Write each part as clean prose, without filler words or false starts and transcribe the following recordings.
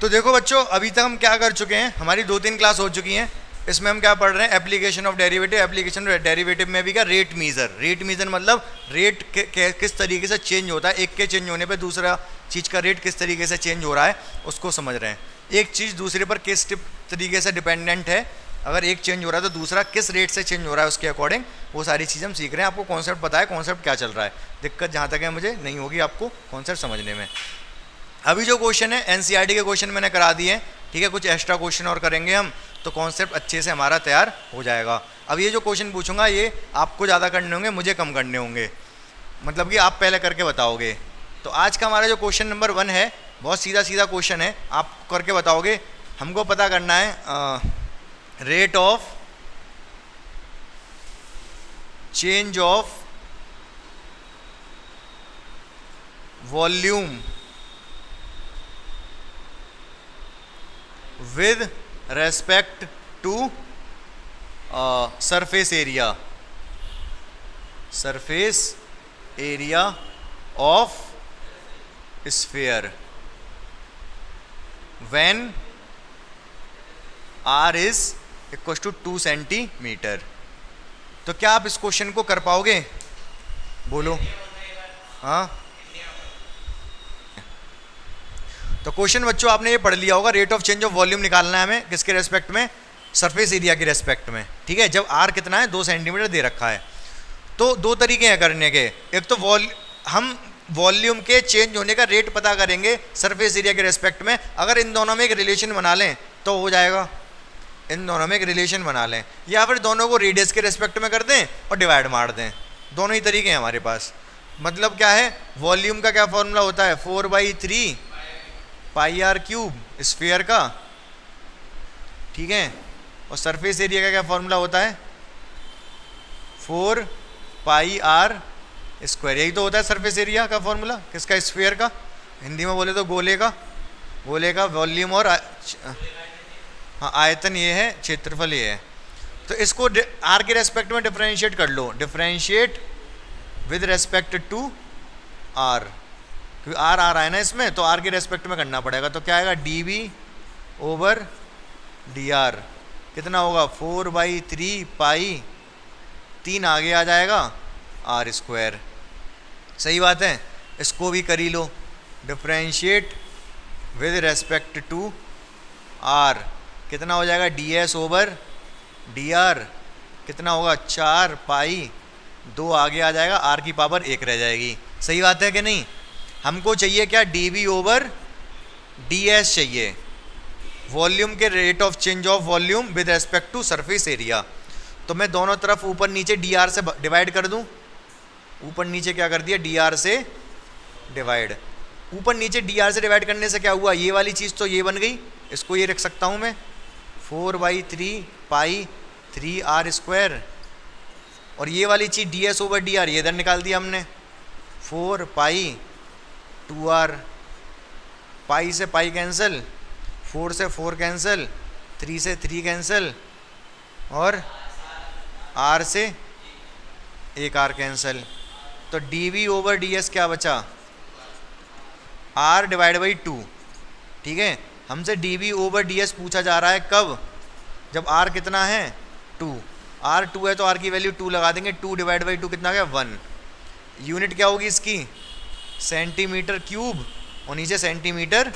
तो देखो बच्चों, अभी तक हम क्या कर चुके हैं, हमारी 2-3 क्लास हो चुकी हैं। इसमें हम क्या पढ़ रहे हैं, application of derivative. Application of derivative में भी क्या, रेट मीजर। रेट मीजर मतलब रेट किस तरीके से चेंज होता है, एक के चेंज होने पे दूसरा चीज़ का रेट किस तरीके से चेंज हो रहा है उसको समझ रहे हैं। एक चीज़ दूसरे पर किस तरीके से डिपेंडेंट है, अगर एक चेंज हो रहा है तो दूसरा किस रेट से चेंज हो रहा है उसके अकॉर्डिंग, वो सारी चीज़ हम सीख रहे हैं। आपको कॉन्सेप्ट पता है, कॉन्सेप्ट क्या चल रहा है, दिक्कत जहाँ तक है मुझे नहीं होगी आपको कॉन्सेप्ट समझने में। अभी जो क्वेश्चन है एनसीईआरटी के क्वेश्चन मैंने करा दिए हैं, ठीक है। कुछ एक्स्ट्रा क्वेश्चन और करेंगे हम, तो कॉन्सेप्ट अच्छे से हमारा तैयार हो जाएगा। अब ये जो क्वेश्चन पूछूंगा ये आपको ज़्यादा करने होंगे, मुझे कम करने होंगे, मतलब कि आप पहले करके बताओगे। तो आज का हमारा जो क्वेश्चन नंबर 1 है, बहुत सीधा सीधा क्वेश्चन है, आप करके बताओगे। हमको पता करना है rate of change of volume with respect to surface area of sphere when r is equals to 2 centimetre. तो क्या आप इस क्वेश्चन को कर पाओगे, बोलो हाँ। तो क्वेश्चन बच्चों आपने ये पढ़ लिया होगा, rate of change of volume निकालना है हमें, किसके रेस्पेक्ट में, सरफेस एरिया के रेस्पेक्ट में, ठीक है। जब आर कितना है, 2 सेंटीमीटर दे रखा है। तो 2 तरीके हैं करने के, एक तो हम वॉल्यूम के चेंज होने का रेट पता करेंगे सरफेस एरिया के रेस्पेक्ट में। अगर इन दोनों में एक रिलेशन बना लें तो हो जाएगा, इन दोनों में एक रिलेशन बना लें, या फिर दोनों को रेडियस के रेस्पेक्ट में कर दें और डिवाइड मार दें। दोनों ही तरीके हैं हमारे पास। मतलब क्या है, वॉल्यूम का क्या फॉर्मूला होता है, 4/3 पाई आर क्यूब स्फीयर का, ठीक है। और सरफेस एरिया का क्या फॉर्मूला होता है, 4 पाई आर स्क्वायर। यही तो होता है सरफेस एरिया का फॉर्मूला, किसका, स्फीयर का। हिंदी में बोले तो गोले का, गोले का वॉल्यूम और हाँ आयतन ये है, क्षेत्रफल ये है। तो इसको आर के रेस्पेक्ट में डिफरेंशिएट कर लो, differentiate with respect to R, क्योंकि आर आ रहा है ना इसमें, तो आर के रेस्पेक्ट में करना पड़ेगा। तो क्या आएगा, dv/dr कितना होगा, 4/3 पाई, 3 आगे आ जाएगा आर स्क्वायर। सही बात है, इसको भी कर ही लो, differentiate with respect to R कितना हो जाएगा, ds/dr कितना होगा, 4 पाई, 2 आगे आ जाएगा, आर की पावर 1 रह जाएगी। सही बात है कि नहीं। हमको चाहिए क्या, dv/ds चाहिए, वॉल्यूम के rate of change of volume with respect to surface area. तो मैं दोनों तरफ ऊपर नीचे dr से डिवाइड कर दूं, ऊपर नीचे क्या कर दिया, dr से डिवाइड। ऊपर नीचे dr से डिवाइड करने से क्या हुआ, ये वाली चीज़ तो ये बन गई, इसको ये रख सकता हूँ मैं, 4/3 पाई 3r स्क्वायर। और ये वाली चीज़ ds/dr ये इधर निकाल दिया हमने, 4 पाई 2r, पाई से पाई कैंसिल, 4 से 4 कैंसिल, 3 से 3 कैंसिल, और r से 1r कैंसिल। तो dv/ds क्या बचा, r/2, ठीक है। हमसे dv/ds पूछा जा रहा है कब, जब r कितना है, 2। r 2 है तो r की वैल्यू 2 लगा देंगे, 2/2 कितना गया, 1। यूनिट क्या होगी इसकी, सेंटीमीटर क्यूब, और नीचे centimetre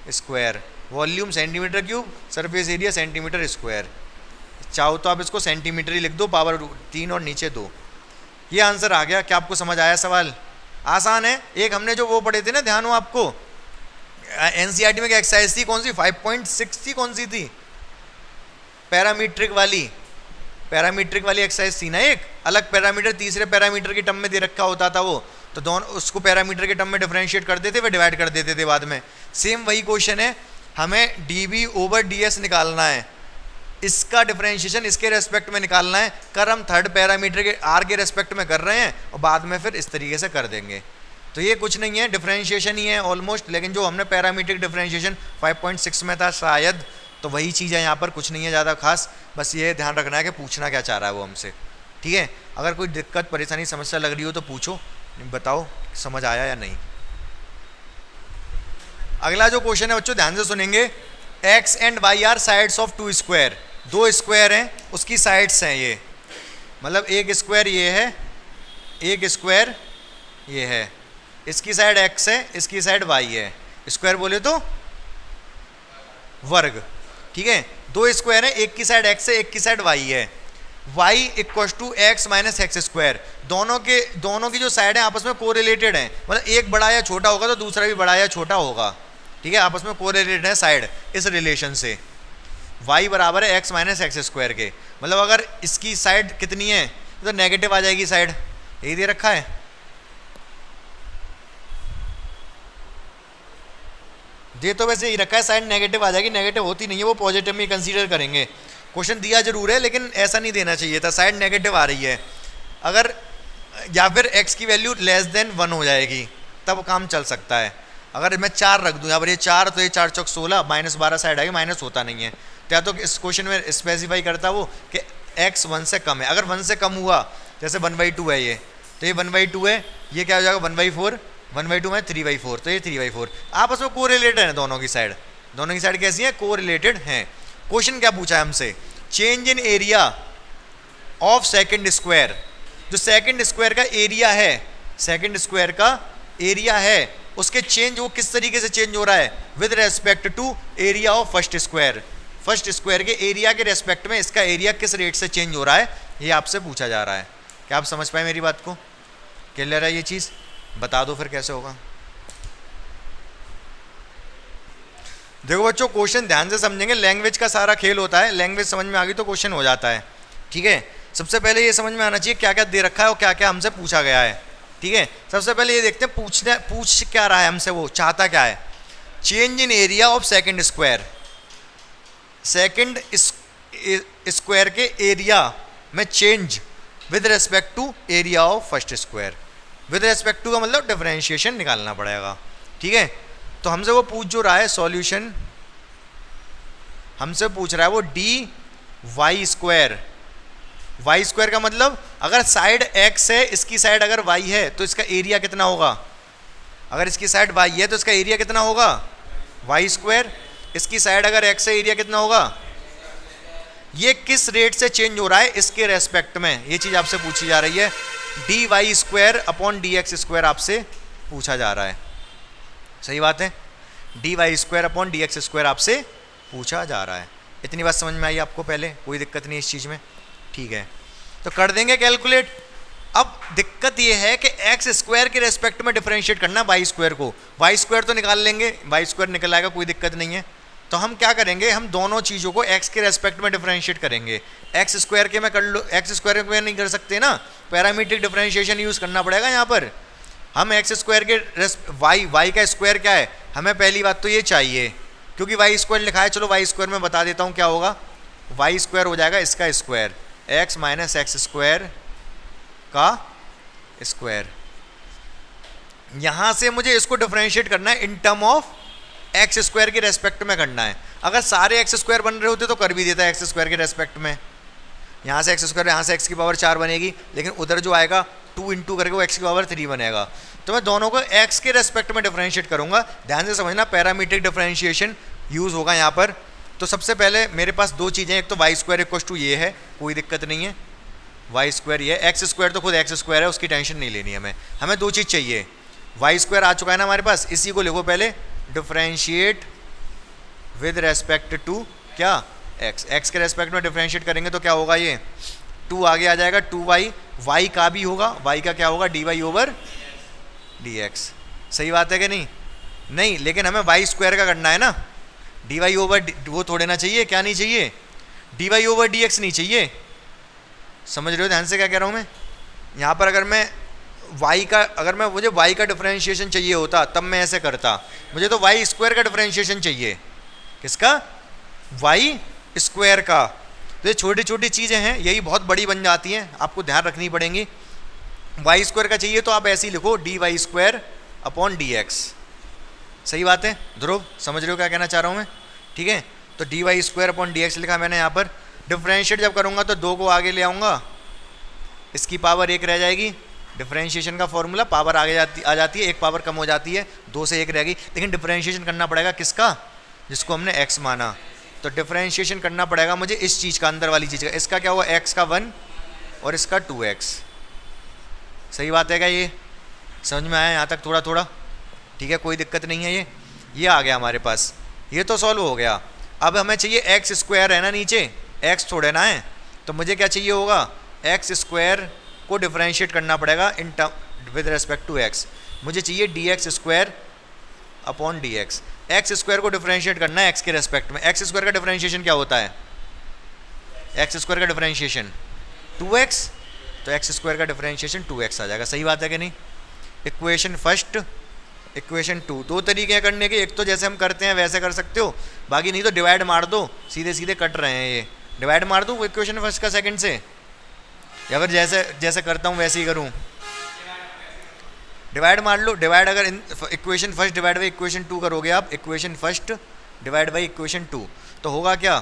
square. Volume centimetre cube, surface area centimetre square. चाहो तो आप इसको सेंटीमीटर ही लिख दो, पावर 3 और नीचे 2। ये आंसर आ गया। क्या आपको समझ आया सवाल, आसान है। एक हमने जो वो पढ़े थे ना, ध्यान हो आपको, एनसीईआरटी में क्या एक्सरसाइज थी, कौन सी, 5.6 थी, कौन सी थी, पैरामीट्रिक वाली एक्सरसाइज थी ना। एक अलग पैरामीटर तीसरे पैरामीटर के टर्म में दे रखा होता था वो, तो दोनों उसको पैरामीटर के टर्म में डिफरेंशिएट करते थे, वे डिवाइड कर देते थे बाद में। सेम वही क्वेश्चन है, हमें dv/ds निकालना है, इसका डिफरेंशिएशन इसके रेस्पेक्ट में निकालना है। कर हम थर्ड पैरामीटर के r के रेस्पेक्ट में कर रहे हैं, और बाद में फिर इस तरीके से कर देंगे। तो ये कुछ नहीं है, डिफरेंशिएशन ही है ऑलमोस्ट, लेकिन जो हमने पैरामीट्रिक डिफरेंशिएशन 5.6 में था शायद, तो वही चीज़ है यहाँ पर, कुछ नहीं है ज़्यादा खास। बस ये ध्यान रखना है कि पूछना क्या चाह रहा है वो हमसे, ठीक है। अगर कोई दिक्कत परेशानी समस्या लग रही हो तो पूछो, बताओ समझ आया या नहीं। अगला जो क्वेश्चन है बच्चों ध्यान से सुनेंगे, X and Y are sides of two square, दो स्क्वायर हैं उसकी साइड्स हैं ये, मतलब एक स्क्वायर ये है, एक स्क्वायर ये है, इसकी साइड एक्स है, इसकी साइड वाई है, स्क्वायर बोले तो वर्ग, ठीक है। दो स्क्वायर है, एक की साइड एक्स है, एक की साइड वाई है, y equal to X minus X square, दोनों की जो साइड है आपस में कोरिलेटेड है, मतलब एक बड़ा या छोटा होगा तो दूसरा भी बड़ा या छोटा होगा, ठीक है, आपस में कोरिलेटेड है साइड इस रिलेशन से, y बराबर है एक्स माइनस एक्स स्क्वायर के, मतलब अगर इसकी साइड कितनी है तो नेगेटिव आ जाएगी साइड, यही दे रखा है, ये तो वैसे ही रखा है, साइड नेगेटिव आ जाएगी, नेगेटिव होती नहीं है, वो पॉजिटिव में कंसीडर करेंगे, क्वेश्चन दिया जरूर है लेकिन ऐसा नहीं देना चाहिए था, साइड नेगेटिव आ रही है, अगर या फिर x की वैल्यू लेस देन 1 हो जाएगी तब काम चल सकता है, अगर मैं 4 रख दूँ यहाँ पर, ये 4 तो ये 4 चौक 16 माइनस 12 साइड आएगी, माइनस होता नहीं है, तो या तो इस क्वेश्चन में स्पेसिफाई करता वो कि x 1 से कम है, अगर 1 से कम हुआ जैसे 1/2 है ये, तो ये 1/2 है, ये क्या हो जाएगा 1/4, 1/2 में 3/4, तो ये 3/4, आपस में कोरिलेटेड है दोनों की साइड कैसी है, कोरिलेटेड हैं। क्वेश्चन क्या पूछा है हमसे, change in area of second square, जो सेकंड स्क्वायर का एरिया है, सेकंड स्क्वायर का एरिया है उसके चेंज, वो किस तरीके से चेंज हो रहा है with respect to area of first square, first square के एरिया के रेस्पेक्ट में इसका एरिया किस रेट से चेंज हो रहा है, ये आपसे पूछा जा रहा है। क्या आप समझ पाए मेरी बात को, क्लियर है ये चीज़, बता दो फिर कैसे होगा। देखो बच्चों क्वेश्चन ध्यान से समझेंगे, लैंग्वेज का सारा खेल होता है, लैंग्वेज समझ में आ गई तो क्वेश्चन हो जाता है, ठीक है। सबसे पहले ये समझ में आना चाहिए क्या क्या दे रखा है और क्या क्या हमसे पूछा गया है, ठीक है। सबसे पहले ये देखते हैं पूछ क्या रहा है हमसे, वो चाहता क्या है, change in area of second square, second square के एरिया में change with respect to area of first square, with respect to का मतलब डिफरेंशिएशन निकालना पड़ेगा, ठीक है। तो हमसे वो पूछ जो रहा है सॉल्यूशन, हमसे पूछ रहा है वो dy स्क्वायर, वाई स्क्वायर का मतलब अगर साइड x है, इसकी साइड अगर y है तो इसका एरिया कितना होगा, अगर इसकी साइड y है तो इसका एरिया कितना होगा y स्क्वायर, इसकी साइड अगर x है एरिया कितना होगा, ये किस रेट से चेंज हो रहा है इसके रेस्पेक्ट में, ये चीज़ आपसे पूछी जा रही है, dy square upon dx square आपसे पूछा जा रहा है, सही बात है, dy square upon dx square आपसे पूछा जा रहा है। इतनी बात समझ में आई आपको, पहले कोई दिक्कत नहीं इस चीज़ में, ठीक है। तो कर देंगे कैलकुलेट। अब दिक्कत ये है कि एक्स स्क्वायर के रेस्पेक्ट में डिफरेंशिएट करना वाई स्क्वायर को, वाई स्क्वायर तो निकाल लेंगे, वाई स्क्वायर निकल आएगा, कोई दिक्कत नहीं है। तो हम क्या करेंगे, हम दोनों चीज़ों को एक्स के रेस्पेक्ट में डिफरेंशिएट करेंगे। एक्स स्क्वायर के में कर लो, एक्स स्क्वायर में नहीं कर सकते ना, पैरामीट्रिक डिफरेंशिएशन यूज़ करना पड़ेगा यहाँ पर। हम एक्स स्क्वायर के वाई का स्क्वायर क्या है, हमें पहली बात तो ये चाहिए, क्योंकि वाई स्क्वायर लिखा है, चलो वाई स्क्वायर में बता देता हूँ क्या होगा, वाई स्क्वायर हो जाएगा इसका square, x minus X square का स्क्वायर। यहाँ से मुझे इसको डिफरेंशिएट करना है in term of x square के रेस्पेक्ट में करना है। अगर सारे एक्स स्क्वायर बन रहे होते तो कर भी देता है एक्स स्क्वायर के रेस्पेक्ट में, यहाँ से एक्स स्क्वायर, यहाँ से एक्स की पावर 4 बनेगी, लेकिन उधर जो आएगा 2 इंटू करके वो एक्स की पावर 3 बनेगा। तो मैं दोनों को एक्स के रेस्पेक्ट में डिफरेंशिएट करूँगा। ध्यान से समझना, पैरामीट्रिक डिफरेंशिएशन यूज़ होगा यहाँ पर। तो सबसे पहले मेरे पास दो चीज़ें, एक तो वाई स्क्वायर इक्वल टू ये है, कोई दिक्कत नहीं है, वाई स्क्वायर ये, एक्स स्क्वायर तो खुद एक्स स्क्वायर है, उसकी टेंशन नहीं लेनी है हमें दो चीज़ चाहिए। वाई स्क्वायर आ चुका है ना हमारे पास, इसी को लिखो पहले, डिफरेंशिएट विद रेस्पेक्ट टू क्या, एक्स, एक्स के रेस्पेक्ट में डिफरेंशिएट करेंगे तो क्या होगा, ये 2 आगे आ जाएगा, 2y, वाई का भी होगा, वाई का क्या होगा, dy ओवर dx। सही बात है कि नहीं, नहीं, लेकिन हमें वाई स्क्वायर का करना है ना, dy ओवर वो थोड़े ना चाहिए, क्या नहीं चाहिए, dy ओवर dx नहीं चाहिए। समझ रहे हो ध्यान से क्या कह रहा हूँ मैं यहाँ पर। अगर मैं y का, अगर मैं मुझे y का डिफरेंशिएशन चाहिए होता तब मैं ऐसे करता, मुझे तो वाई स्क्वायर का डिफरेंशिएशन चाहिए। किसका, वाई स्क्वायर का। तो ये छोटी छोटी चीज़ें हैं, यही बहुत बड़ी बन जाती हैं, आपको ध्यान रखनी पड़ेंगी। वाई स्क्वायर का चाहिए तो आप ऐसे ही लिखो, D Y square upon D X. सही बात है ध्रुव, समझ रहे हो क्या कहना चाह रहा हूँ मैं, ठीक है। तो D Y square upon D X लिखा मैंने यहाँ पर। डिफरेंशिएट जब करूँगा तो 2 को आगे ले आऊँगा, इसकी पावर 1 रह जाएगी, डिफरेंशिएशन का फॉर्मूला, पावर आगे आ जाती है, एक पावर कम हो जाती है, 2 से 1 रहेगी, लेकिन डिफरेंशिएशन करना पड़ेगा किसका, जिसको हमने x माना। तो डिफरेंशिएशन करना पड़ेगा मुझे इस चीज़ का, अंदर वाली चीज़ का। इसका क्या हुआ, x का 1 और इसका 2x। सही बात है क्या, ये समझ में आया यहाँ तक थोड़ा थोड़ा? ठीक है, कोई दिक्कत नहीं है। ये आ गया हमारे पास, ये तो सॉल्व हो गया। अब हमें चाहिए एक्स स्क्वायर है ना, नीचे x थोड़े ना है, तो मुझे क्या चाहिए होगा, एक्स स्क्वायर को डिफरेंशिएट करना पड़ेगा in term with respect to x। मुझे चाहिए dx square upon dx। X square को डिफरेंशिएट करना है x के रेस्पेक्ट में। एक्स स्क्वायर का डिफरेंशिएशन क्या होता है, एक्स स्क्वायर का डिफरेंशिएशन 2x, तो एक्स स्क्वायर का डिफरेंशिएशन 2x आ जाएगा। सही बात है कि नहीं? इक्वेशन फर्स्ट, इक्वेशन 2, दो तरीके हैं करने के। एक तो जैसे हम करते हैं वैसे कर सकते हो, बाकी नहीं तो डिवाइड मार दो, सीधे सीधे कट रहे हैं ये। डिवाइड मार दूँ इक्वेशन फर्स्ट का सेकंड से, या फिर जैसे जैसे करता हूँ वैसे ही करूँ? डिवाइड मार लो। डिवाइड अगर equation first divide by equation 2 करोगे आप, equation first divide by equation 2, तो होगा क्या,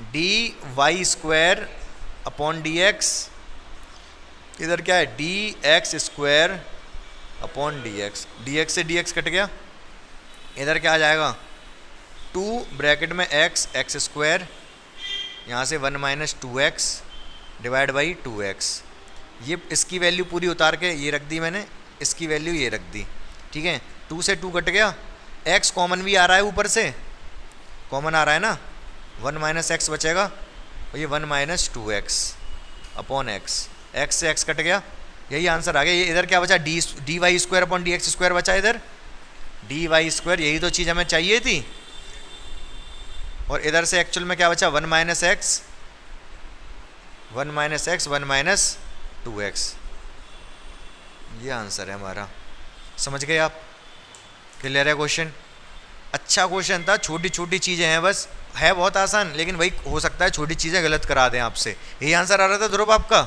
D Y square upon D X, इधर क्या है D X square upon D X. D X से डी एक्स कट गया, इधर क्या आ जाएगा 2 ब्रैकेट में एक्स, एक्स स्क्वायर, यहाँ से 1 minus 2x divide by 2x। ये इसकी वैल्यू पूरी उतार के ये रख दी मैंने, इसकी वैल्यू ये रख दी। ठीक है, 2 से 2 कट गया, x कॉमन भी आ रहा है, ऊपर से कॉमन आ रहा है ना, 1 माइनस एक्स बचेगा, और ये 1 minus 2x upon X, X से x कट गया, यही आंसर आ गया। ये इधर क्या बचा, D Y square upon D X square बचा, इधर डी वाई स्क्वायर, यही तो चीज़ हमें चाहिए थी। और इधर से एक्चुअल में क्या बचा, 1 minus x, 1 minus x, 1 minus 2x। ये आंसर है हमारा। समझ गए आप? क्लियर है क्वेश्चन? अच्छा क्वेश्चन था, छोटी छोटी चीज़ें हैं बस, है बहुत आसान, लेकिन वही हो सकता है छोटी चीज़ें गलत करा दें आपसे। यही आंसर आ रहा था ध्रुव आपका?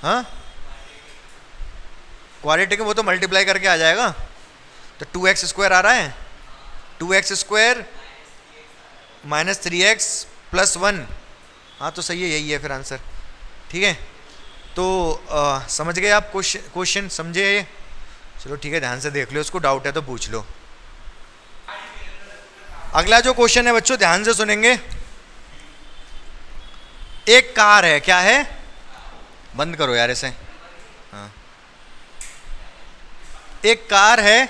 हाँ, क्वाड्रेटिक वो तो मल्टीप्लाई करके आ जाएगा, तो 2x स्क्वायर आ रहा है, 2x square minus 3x plus 1। हाँ तो सही है, यही है फिर आंसर। ठीक है, तो समझ गए आप क्वेश्चन समझे ये? चलो ठीक है, ध्यान से देख लो इसको, डाउट है तो पूछ लो। अगला जो क्वेश्चन है बच्चों, ध्यान से सुनेंगे। एक कार है, क्या है, बंद करो यार इसे। हाँ, एक कार है,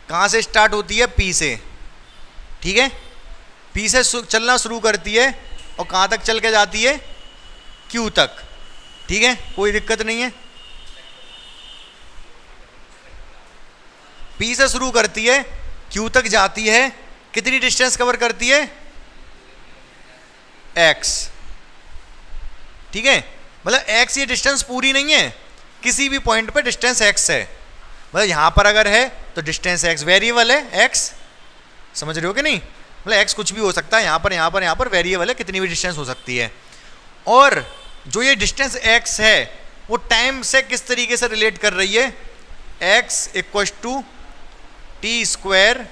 कहाँ से स्टार्ट होती है, पी से। ठीक है, पी से चलना शुरू करती है और कहाँ तक चल के जाती है, क्यू तक। ठीक है, कोई दिक्कत नहीं है। पी से शुरू करती है, क्यू तक जाती है, कितनी डिस्टेंस कवर करती है, एक्स। ठीक है, मतलब एक्स ये डिस्टेंस पूरी नहीं है, किसी भी पॉइंट पे डिस्टेंस एक्स है। मतलब यहां पर अगर है तो डिस्टेंस एक्स, वेरिएबल है एक्स, समझ रहे हो कि नहीं? मतलब एक्स कुछ भी हो सकता है, यहाँ पर वेरिएबल है, कितनी भी डिस्टेंस हो सकती है। और जो ये डिस्टेंस एक्स है वो टाइम से किस तरीके से रिलेट कर रही है, X equal to T square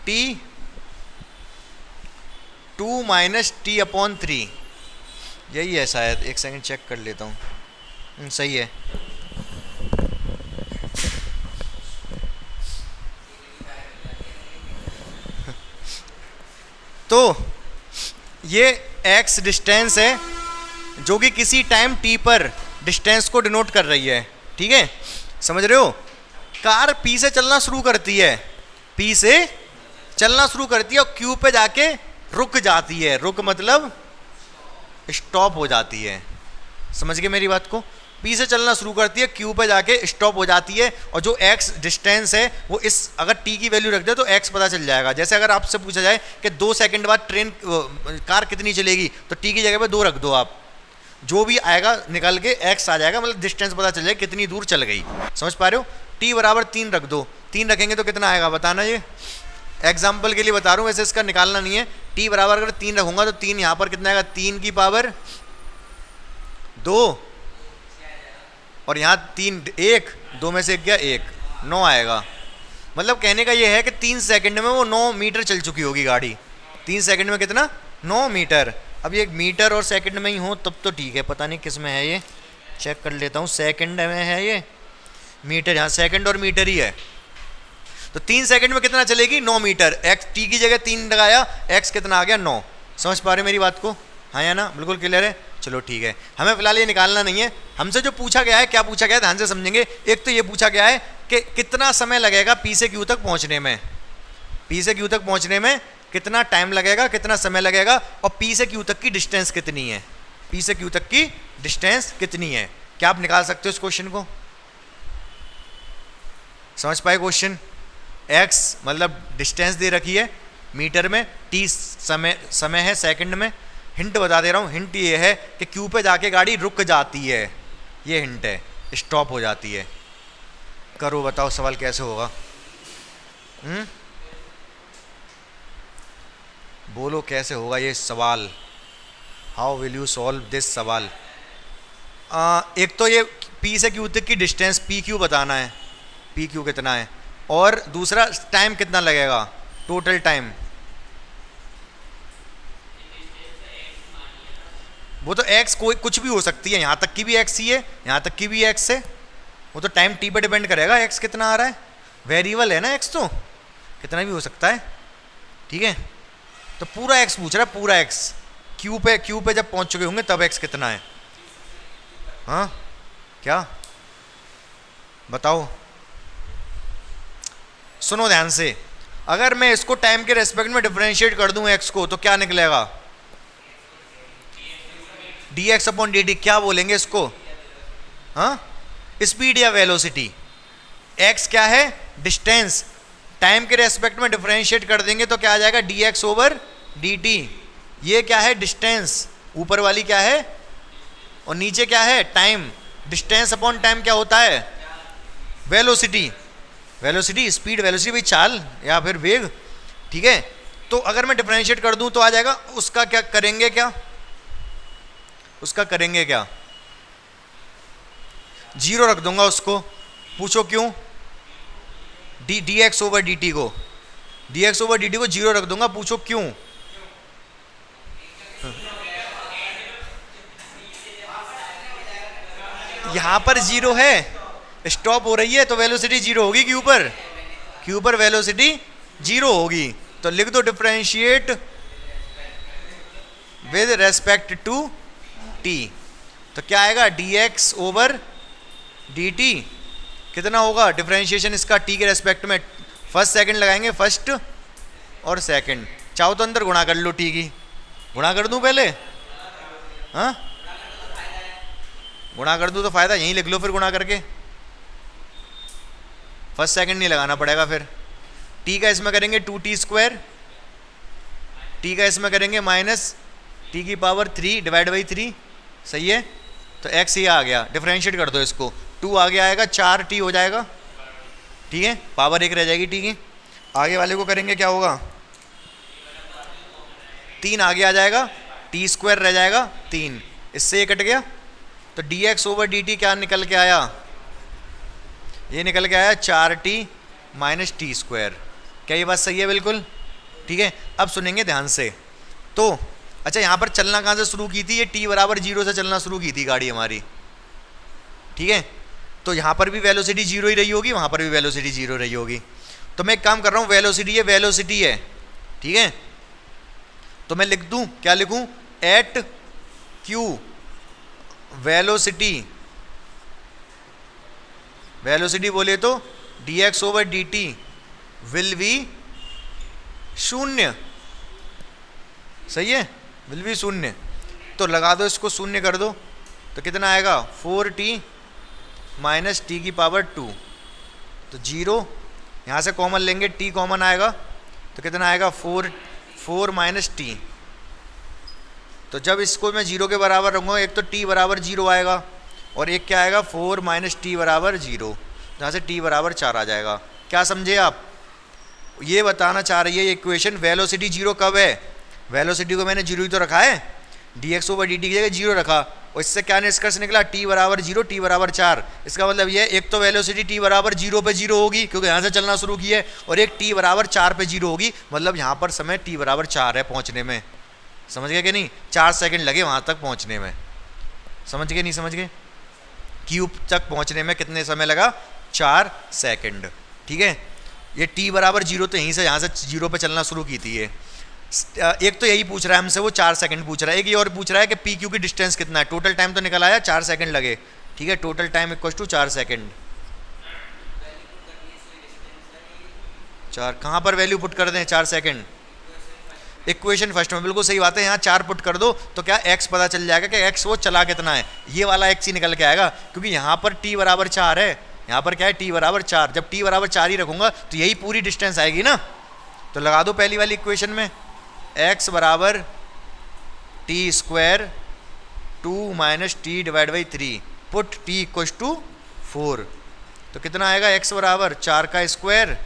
T 2 minus T upon 3। यही है शायद, एक सेकंड चेक कर लेता हूँ। सही है। तो ये x डिस्टेंस है जो कि किसी टाइम t पर डिस्टेंस को डिनोट कर रही है। ठीक है, समझ रहे हो? कार P से चलना शुरू करती है, P से चलना शुरू करती है और Q पे जाके रुक जाती है। रुक मतलब स्टॉप हो जाती है। समझ गए मेरी बात को? P से चलना शुरू करती है, Q पे जाके स्टॉप हो जाती है, और जो x डिस्टेंस है वो इस, अगर t की वैल्यू रख दे तो x पता चल जाएगा। जैसे अगर आपसे पूछा जाए कि 2 सेकंड बाद ट्रेन कार कितनी चलेगी, तो t की जगह पे 2 रख दो आप, जो भी आएगा निकल के x आ जाएगा, मतलब डिस्टेंस पता चल जाएगा कितनी दूर चल गई। समझ पा रहे हो? t बराबर 3 रख दो, 3 रखेंगे तो कितना आएगा बताना। ये एग्जाम्पल के लिए बता रहा हूँ, वैसे इसका निकालना नहीं है। t बराबर अगर 3 रखूंगा तो 3 यहाँ पर कितना आएगा, 3 की पावर 2, और यहाँ 3 1, 2 में से 1 गया 1, 9 आएगा। मतलब कहने का ये है कि 3 सेकंड में वो 9 मीटर चल चुकी होगी गाड़ी। 3 सेकंड में कितना, 9 मीटर। अब ये मीटर और सेकंड में ही हो तब तो ठीक है, पता नहीं किस में है ये, चेक कर लेता हूँ। सेकंड में है ये, मीटर, यहाँ सेकंड और मीटर ही है। तो 3 सेकंड में कितना चलेगी? 9 मीटर। एक्स टी की जगह 3 लगाया, एक्स कितना आ गया? 9। समझ पा रहे मेरी बात को? हाँ या ना? बिल्कुल क्लियर है। चलो ठीक है, हमें फिलहाल ये निकालना नहीं है। हमसे जो पूछा गया है, क्या पूछा गया है ध्यान से समझेंगे। एक तो ये पूछा गया है कि कितना समय लगेगा पी से क्यू तक पहुंचने में, पी से क्यू तक पहुंचने में कितना टाइम लगेगा, कितना समय लगेगा, और पी से क्यू तक की डिस्टेंस कितनी है, पी से क्यू तक की डिस्टेंस कितनी है। क्या आप निकाल सकते हो इस क्वेश्चन को? समझ पाए क्वेश्चन? एक्स मतलब डिस्टेंस दे रखी है मीटर में, टी समय है सेकंड में। हिंट बता दे रहा हूँ, हिंट ये है कि क्यू पे जाके गाड़ी रुक जाती है, ये हिंट है, स्टॉप हो जाती है। करो बताओ सवाल कैसे होगा? बोलो कैसे होगा ये सवाल? How will you solve this सवाल? एक तो ये पी से क्यू तक की डिस्टेंस पी क्यू बताना है, पी क्यू कितना है, और दूसरा टाइम कितना लगेगा, टोटल टाइम। वो तो एक्स कोई कुछ भी हो सकती है, यहाँ तक की भी एक्स ही है, यहाँ तक की भी एक्स है। वो तो टाइम टी पे डिपेंड करेगा, एक्स कितना आ रहा है, वेरिएबल है ना एक्स, तो कितना भी हो सकता है। ठीक है, तो पूरा एक्स पूछ रहा है, पूरा एक्स। क्यू पे जब पहुंच चुके होंगे तब एक्स कितना है। हाँ क्या बताओ? सुनो ध्यान से, अगर मैं इसको टाइम के रेस्पेक्ट में डिफरेंशिएट कर दूं एक्स को, तो क्या निकलेगा? dx upon dt। क्या बोलेंगे इसको? हाँ, स्पीड या वेलोसिटी। x क्या है? डिस्टेंस। टाइम के रेस्पेक्ट में डिफरेंशिएट कर देंगे तो क्या आ जाएगा? dx over dt। ये क्या है? डिस्टेंस। ऊपर वाली क्या है और नीचे क्या है? टाइम। डिस्टेंस अपॉन टाइम क्या होता है? वेलोसिटी। वेलोसिटी स्पीड, वेलोसिटी भाई चाल या फिर वेग। ठीक है, तो अगर मैं डिफरेंशिएट कर दूं तो आ जाएगा, उसका क्या करेंगे, क्या उसका करेंगे क्या? जीरो रख दूंगा उसको। पूछो क्यों? dx ओवर dt को, dx ओवर dt को जीरो रख दूंगा। पूछो क्यों? यहां पर जीरो है, स्टॉप हो रही है, तो वेलोसिटी जीरो होगी क्यू पर, क्यू पर वेलोसिटी जीरो होगी। तो लिख दो differentiate with respect to T. तो क्या आएगा? dx over dt। कितना होगा डिफरेंशिएशन इसका टी के रेस्पेक्ट में? फर्स्ट सेकंड लगाएंगे, फर्स्ट और सेकंड। चाहो तो अंदर गुणा कर लो, टी की गुणा कर दूं पहले? हाँ, गुणा कर दूं तो फायदा, यहीं लिख लो फिर गुणा करके। फर्स्ट सेकंड नहीं लगाना पड़ेगा फिर। टी का इसमें करेंगे 2t², टी का इसमें करेंगे माइनस टी की पावर 3 डिवाइड बाई 3। सही है, तो x ही आ गया। डिफरेंशिएट कर दो इसको, 2 आगे आएगा, 4t हो जाएगा। ठीक है, पावर 1 रह जाएगी टी की। आगे वाले को करेंगे क्या होगा? 3 आगे आ जाएगा, t² रह जाएगा 3, इससे ये कट गया। तो dx ओवर dt क्या निकल के आया? ये निकल के आया 4t माइनस t²। क्या ये बात सही है? बिल्कुल ठीक है। अब सुनेंगे ध्यान से। तो अच्छा, यहाँ पर चलना कहाँ से शुरू की थी? ये t बराबर 0 से चलना शुरू की थी गाड़ी हमारी। ठीक है, तो यहाँ पर भी वेलोसिटी जीरो ही रही होगी, वहाँ पर भी वेलोसिटी जीरो रही होगी। तो मैं एक काम कर रहा हूँ, वेलोसिटी है, वेलोसिटी है। ठीक है, तो मैं लिख दूँ, क्या लिखूँ? Eight Q velocity. वेलोसिटी बोले तो dx over dt will be 0। सही है, विल बी 0। तो लगा दो इसको, शून्य कर दो, तो कितना आएगा? 4t माइनस टी की पावर 2। तो 0 यहाँ से कॉमन लेंगे, t कॉमन आएगा, तो कितना आएगा? 4 माइनस टी। तो जब इसको मैं 0 के बराबर रखूँगा, एक तो t बराबर 0 आएगा और एक क्या आएगा? 4 माइनस टी बराबर 0। जहाँ से t बराबर 4 आ जाएगा। क्या समझे आप? ये बताना चाह रही है ये इक्वेशन, वेलोसिटी 0 कब है? वेलोसिटी को मैंने 0 ही तो रखा है, dx ओवर dt की जगह 0 रखा, और इससे क्या निष्कर्ष निकला? t बराबर 0, t बराबर 4। इसका मतलब ये, एक तो वेलोसिटी t बराबर 0 पे 0 होगी क्योंकि यहाँ से चलना शुरू की है, और एक t बराबर 4 पे 0 होगी, मतलब यहाँ पर समय t बराबर 4 है पहुँचने में। समझ गए कि नहीं? 4 सेकंड लगे वहाँ तक पहुँचने में, समझ गए नहीं समझ गए? क्यूब तक पहुँचने में कितने समय लगा? 4 सेकंड। ठीक है, ये t बराबर 0 तो यहीं से, यहाँ से 0 पे चलना शुरू की थी ये। एक तो यही पूछ रहा है हमसे, वो 4 सेकंड पूछ रहा है। एक ये और पूछ रहा है कि पी क्यू की डिस्टेंस कितना है। टोटल टाइम तो निकल आया 4 सेकंड लगे। ठीक है, total time equal to 4 second. 4 कहाँ पर वैल्यू पुट कर दें? 4 सेकंड इक्वेशन फर्स्ट में, बिल्कुल सही बात है। यहाँ 4 पुट कर दो तो क्या x पता चल जाएगा कि x वो चला कितना है, ये वाला x ही निकल के आएगा, क्योंकि यहाँ पर t बराबर 4 है, यहाँ पर क्या है t बराबर 4। जब t बराबर 4 ही रखूंगा तो यही पूरी डिस्टेंस आएगी ना। तो लगा दो पहली वाली इक्वेशन में, x बराबर T square 2 minus T divide by 3, put t equal to 4। तो कितना आएगा? x बराबर 4 का स्क्वायर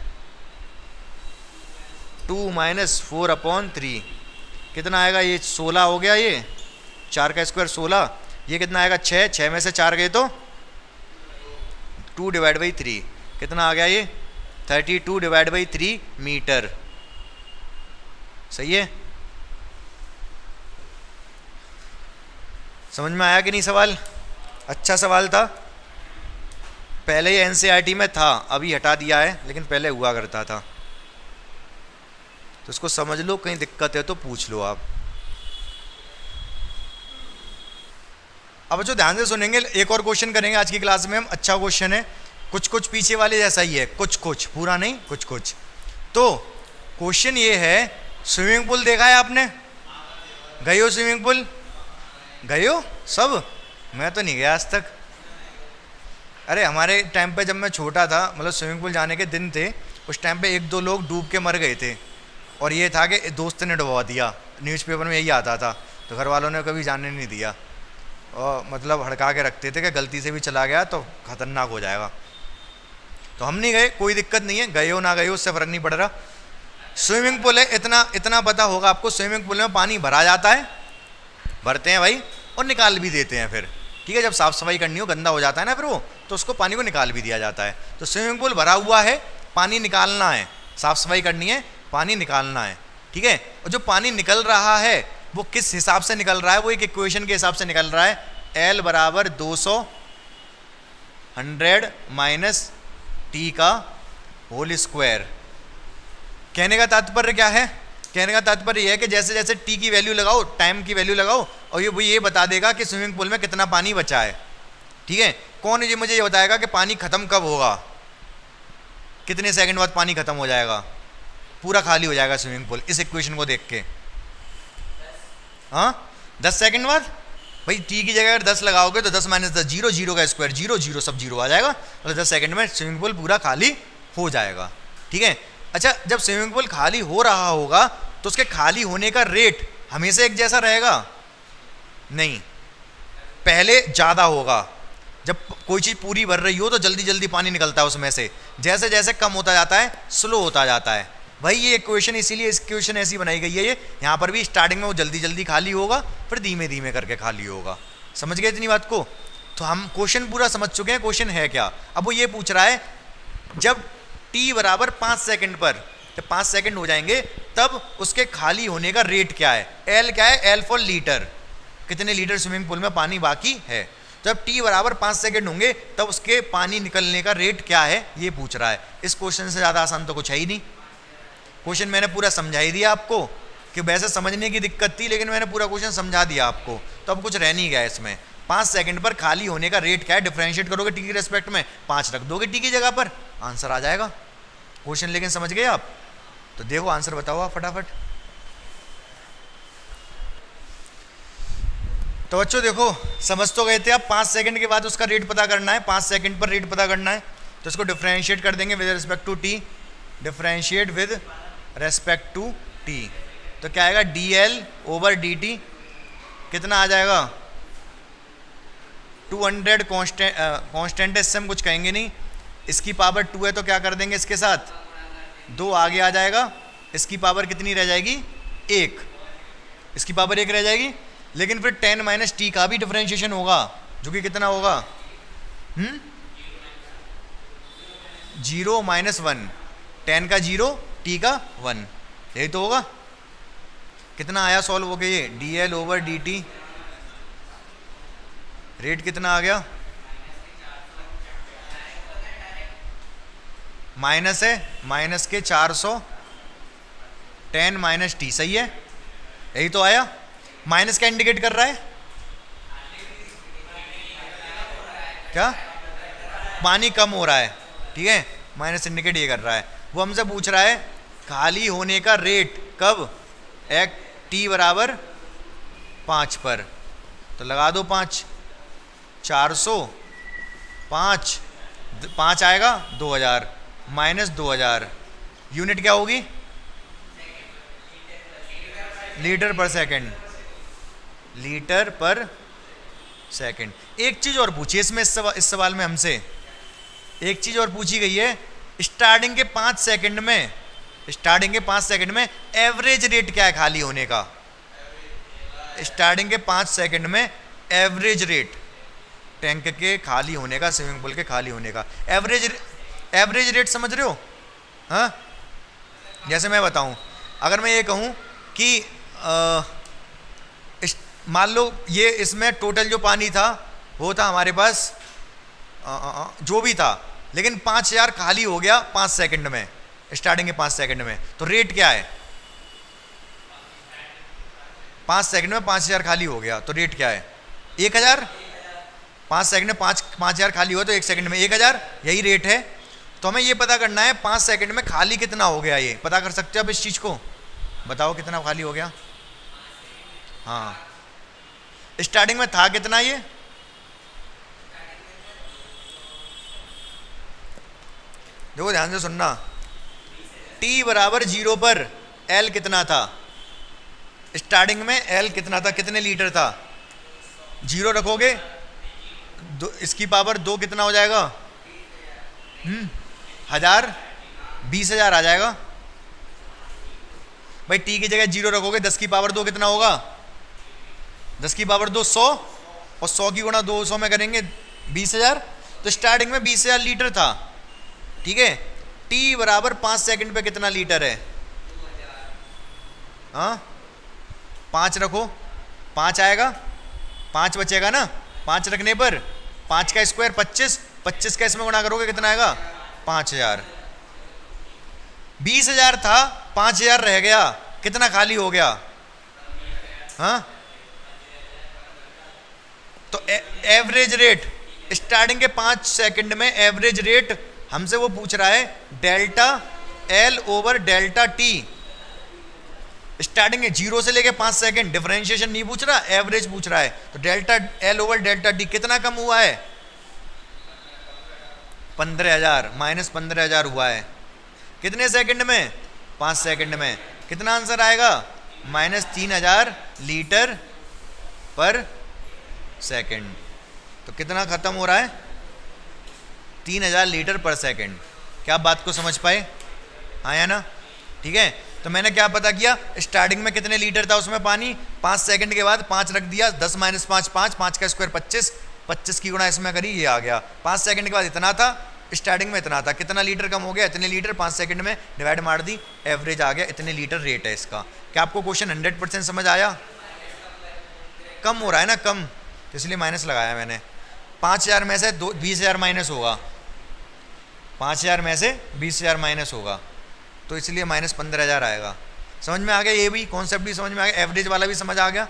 2 माइनस 4 अपॉन 3, कितना आएगा? ये 16 हो गया, ये 4 का स्क्वायर 16, ये कितना आएगा? 6, 6 में से 4 गए तो 2 डिवाइड बाई 3, कितना आ गया? ये 32 डिवाइड बाई 3 मीटर। सही है? समझ में आया कि नहीं सवाल? अच्छा सवाल था। पहले ये एनसीईआरटी में था, अभी हटा दिया है, लेकिन पहले हुआ करता था। तो इसको समझ लो, कहीं दिक्कत है तो पूछ लो आप। अब जो ध्यान से सुनेंगे, एक और क्वेश्चन करेंगे आज की क्लास में हम। अच्छा क्वेश्चन है, कुछ कुछ पीछे वाले जैसा ही है, कुछ कुछ, पूरा नहीं, कुछ कुछ। तो क्वेश्चन ये है, स्विमिंग पूल देखा है आपने? गए हो स्विमिंग पूल? गए हो सब? मैं तो नहीं गया आज तक। अरे हमारे टाइम पे जब मैं छोटा था, मतलब स्विमिंग पूल जाने के दिन थे, उस टाइम पे 1-2 लोग डूब के मर गए थे, और ये था कि दोस्त ने डुबा दिया। न्यूज़पेपर में यही आता था, तो घर वालों ने कभी जाने नहीं दिया, और मतलब हड़का के रखते थे कि गलती से भी चला गया तो खतरनाक हो जाएगा। तो हम नहीं गए, कोई दिक्कत नहीं है, गए हो ना गए हो उससे फ़र्क नहीं पड़ रहा। स्विमिंग पूल है, इतना पता होगा आपको, स्विमिंग पूल में पानी भरा जाता है, भरते हैं भाई, और निकाल भी देते हैं फिर। ठीक है, जब साफ़ सफाई करनी हो, गंदा हो जाता है ना फिर वो, तो उसको पानी को निकाल भी दिया जाता है। तो स्विमिंग पूल भरा हुआ है, पानी निकालना है, साफ़ सफाई करनी है, पानी निकालना है। ठीक है, और जो पानी निकल रहा है वो किस हिसाब से निकल रहा है? वो एक इक्वेशन के हिसाब से निकल रहा है, L बराबर 200 100 माइनस टी का होल स्क्वायर। कहने का तात्पर्य क्या है? कहने का तात्पर्य यह है कि जैसे जैसे टी की वैल्यू लगाओ, टाइम की वैल्यू लगाओ, और वो ये बता देगा कि स्विमिंग पूल में कितना पानी बचा है। ठीक है, कौन ये मुझे ये बताएगा कि पानी खत्म कब होगा, कितने सेकंड बाद पानी खत्म हो जाएगा, पूरा खाली हो जाएगा स्विमिंग पूल, इस इक्वेशन को देख के? हाँ, 10 सेकंड बाद। भाई टी की जगह अगर 10 लगाओगे तो 10 माइनस 10 0, 0 का स्क्वायर 0, 0 सब 0 आ जाएगा, मतलब 10 सेकंड में स्विमिंग पूल पूरा खाली हो जाएगा। ठीक है, अच्छा, जब स्विमिंग पूल खाली हो रहा होगा तो उसके खाली होने का रेट हमेशा एक जैसा रहेगा? नहीं, पहले ज़्यादा होगा। जब कोई चीज़ पूरी भर रही हो तो जल्दी जल्दी पानी निकलता है उसमें से, जैसे जैसे कम होता जाता है स्लो होता जाता है। भाई ये इक्वेशन, इसीलिए इस इक्वेशन ऐसी बनाई गई है। ये यहाँ पर भी स्टार्टिंग में वो जल्दी जल्दी खाली होगा, फिर धीमे धीमे करके खाली होगा। समझ गए इतनी बात को? तो हम क्वेश्चन पूरा समझ चुके हैं, क्वेश्चन है क्या। अब वो ये पूछ रहा है, जब t बराबर 5 सेकंड पर, जब 5 सेकंड हो जाएंगे तब उसके खाली होने का रेट क्या है? L क्या है? L फॉर लीटर, कितने लीटर स्विमिंग पूल में पानी बाकी है। जब t बराबर 5 सेकंड होंगे तब उसके पानी निकलने का रेट क्या है, ये पूछ रहा है। इस क्वेश्चन से ज़्यादा आसान तो कुछ है ही नहीं। क्वेश्चन मैंने पूरा समझा ही दिया आपको, कि वैसे समझने की दिक्कत थी, लेकिन मैंने पूरा क्वेश्चन समझा दिया आपको, तो अब कुछ रह नहीं गया इसमें। 5 सेकंड पर खाली होने का रेट क्या है, डिफरेंशिएट करोगे टी की रेस्पेक्ट में, 5 रख दोगे टी की जगह पर, आंसर आ जाएगा क्वेश्चन। लेकिन समझ गए आप? तो देखो आंसर बताओ आप फटाफट। तो बच्चों देखो, समझ तो गए थे आप। 5 सेकंड के बाद उसका रेट पता करना है, 5 सेकंड पर रेट पता करना है, तो इसको डिफरेंशिएट कर देंगे with respect to T, differentiate with respect to T. तो क्या आएगा? dl ओवर dt, कितना आ जाएगा? 200 कांस्टेंट है, इससे हम कुछ कहेंगे नहीं। इसकी पावर 2 है तो क्या कर देंगे, इसके साथ 2 आगे आ जाएगा। इसकी पावर कितनी रह जाएगी? 1, इसकी पावर 1 रह जाएगी। लेकिन फिर 10 माइनस टी का भी डिफरेंशिएशन होगा, जो कि कितना होगा? 0 माइनस 1, 10 का 0, टी का 1, यही तो होगा। कितना आया सॉल्व हो गया ये, D L over D T, rate कितना आ गया, माइनस है, माइनस के 400 10 माइनस टी, सही है, यही तो आया। माइनस क्या इंडिकेट कर रहा है, क्या, पानी कम हो रहा है, ठीक है, माइनस इंडिकेट ये कर रहा है। वो हमसे पूछ रहा है खाली होने का रेट कब, एक टी बराबर 5 पर, तो लगा दो 5, 400 5 आएगा 2000 माइनस 2000, यूनिट क्या होगी, लीटर पर सेकंड, लीटर पर सेकंड। एक चीज और पूछी इसमें, इस सवाल में हमसे एक चीज और पूछी गई है, स्टार्टिंग के 5 सेकंड में, स्टार्टिंग के 5 सेकंड में एवरेज रेट क्या है खाली होने का, स्टार्टिंग के 5 सेकंड में एवरेज रेट टैंक के खाली होने का, स्विमिंग पूल के खाली होने का एवरेज रेट समझ रहे हो, हाँ। जैसे मैं बताऊं, अगर मैं ये कहूं कि मान लो ये इसमें टोटल जो पानी था वो था हमारे पास जो भी था, लेकिन 5000 खाली हो गया 5 सेकंड में, स्टार्टिंग के 5 सेकंड में, तो रेट क्या है, 5 सेकंड में 5000 खाली हो गया तो रेट क्या है 1000, 5 सेकंड में 5000 खाली हुआ तो 1 सेकंड में 1000, यही रेट है। तो हमें ये पता करना है 5 सेकंड में खाली कितना हो गया, ये पता कर सकते हो आप इस चीज़ को, बताओ कितना खाली हो गया। हाँ, स्टार्टिंग में था कितना, ये देखो ध्यान से सुनना, t बराबर 0 पर L कितना था, स्टार्टिंग में L कितना था, कितने लीटर था, 0 रखोगे इसकी पावर 2 कितना हो जाएगा, 1000 20,000 आ जाएगा भाई। t की जगह 0 रखोगे 10 की पावर 2 कितना होगा, 10 की पावर 2 100, और 100 की गुणा 200 में करेंगे 20,000, तो स्टार्टिंग में 20,000 लीटर था, ठीक है। t बराबर 5 सेकंड पे कितना लीटर है, हाँ 5 रखो, 5 आएगा, 5 बचेगा ना, 5 रखने पर 5 का स्क्वायर 25, 25 का इसमें गुणा करोगे कितना आएगा 5000, 20,000 था 5000 रह गया, कितना खाली हो गया, हाँ। तो एवरेज रेट स्टार्टिंग के 5 सेकंड में एवरेज रेट हमसे वो पूछ रहा है delta L over delta T, starting है 0 से लेके 5 सेकंड, डिफरेंशिएशन नहीं पूछ रहा, एवरेज पूछ रहा है। तो delta L over delta T कितना कम हुआ है, 15,000 माइनस 15,000 हुआ है, कितने सेकंड में, 5 सेकंड में, कितना आंसर आएगा माइनस 3,000 लीटर पर सेकंड। तो कितना खत्म हो रहा है 3,000 लीटर पर सेकंड। क्या आप बात को समझ पाए, हाँ या ना, ठीक है। तो मैंने क्या पता किया, स्टार्टिंग में कितने लीटर था उसमें पानी, 5 सेकंड के बाद 5 रख दिया, 10 माइनस 5 5, 5 का स्क्वायर 25, 25 की गुणा इसमें करी, ये आ गया। 5 सेकंड के बाद इतना था, स्टार्टिंग में इतना था, कितना लीटर कम हो गया, इतने लीटर, 5 सेकंड में डिवाइड मार दी, एवरेज आ गया, इतने लीटर रेट है इसका। क्या आपको क्वेश्चन 100% समझ आया, कम हो रहा है ना, कम, तो इसलिए माइनस लगाया मैंने। 5,000 में से 20,000 माइनस होगा, 5,000 में से 20,000 माइनस होगा, तो इसलिए माइनस 15,000 आएगा। समझ में आ गया, ये भी कॉन्सेप्ट भी समझ में आ गया, एवरेज वाला भी समझ आ गया।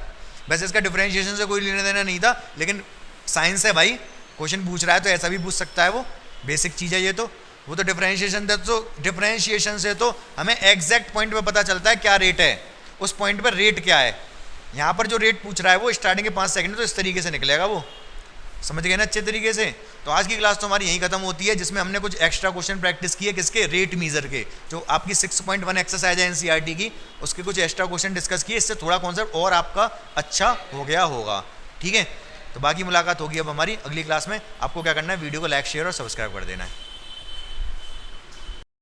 वैसे इसका डिफरेंशिएशन से कोई लेना देना नहीं था, लेकिन साइंस है भाई, क्वेश्चन पूछ रहा है तो ऐसा भी पूछ सकता है, वो बेसिक चीज़ है ये। तो वो तो डिफरेंशिएशन से तो हमें एग्जैक्ट पॉइंट पे पता चलता है क्या रेट है, उस पॉइंट पर रेट क्या है। यहाँ पर जो रेट पूछ रहा है वो स्टार्टिंग के 5 सेकंड, तो इस तरीके से निकलेगा वो, समझ गए ना अच्छे तरीके से। तो आज की क्लास तो हमारी यहीं खत्म होती है, जिसमें हमने कुछ एक्स्ट्रा क्वेश्चन प्रैक्टिस किए, किसके, रेट मीजर के, जो आपकी 6.1 एक्सरसाइज है एनसीईआरटी की, उसके कुछ एक्स्ट्रा क्वेश्चन डिस्कस किए। इससे थोड़ा कॉन्सेप्ट और आपका अच्छा हो गया होगा, ठीक है। तो बाकी मुलाकात होगी अब हमारी अगली क्लास में। आपको क्या करना है, वीडियो को लाइक शेयर और सब्सक्राइब कर देना है।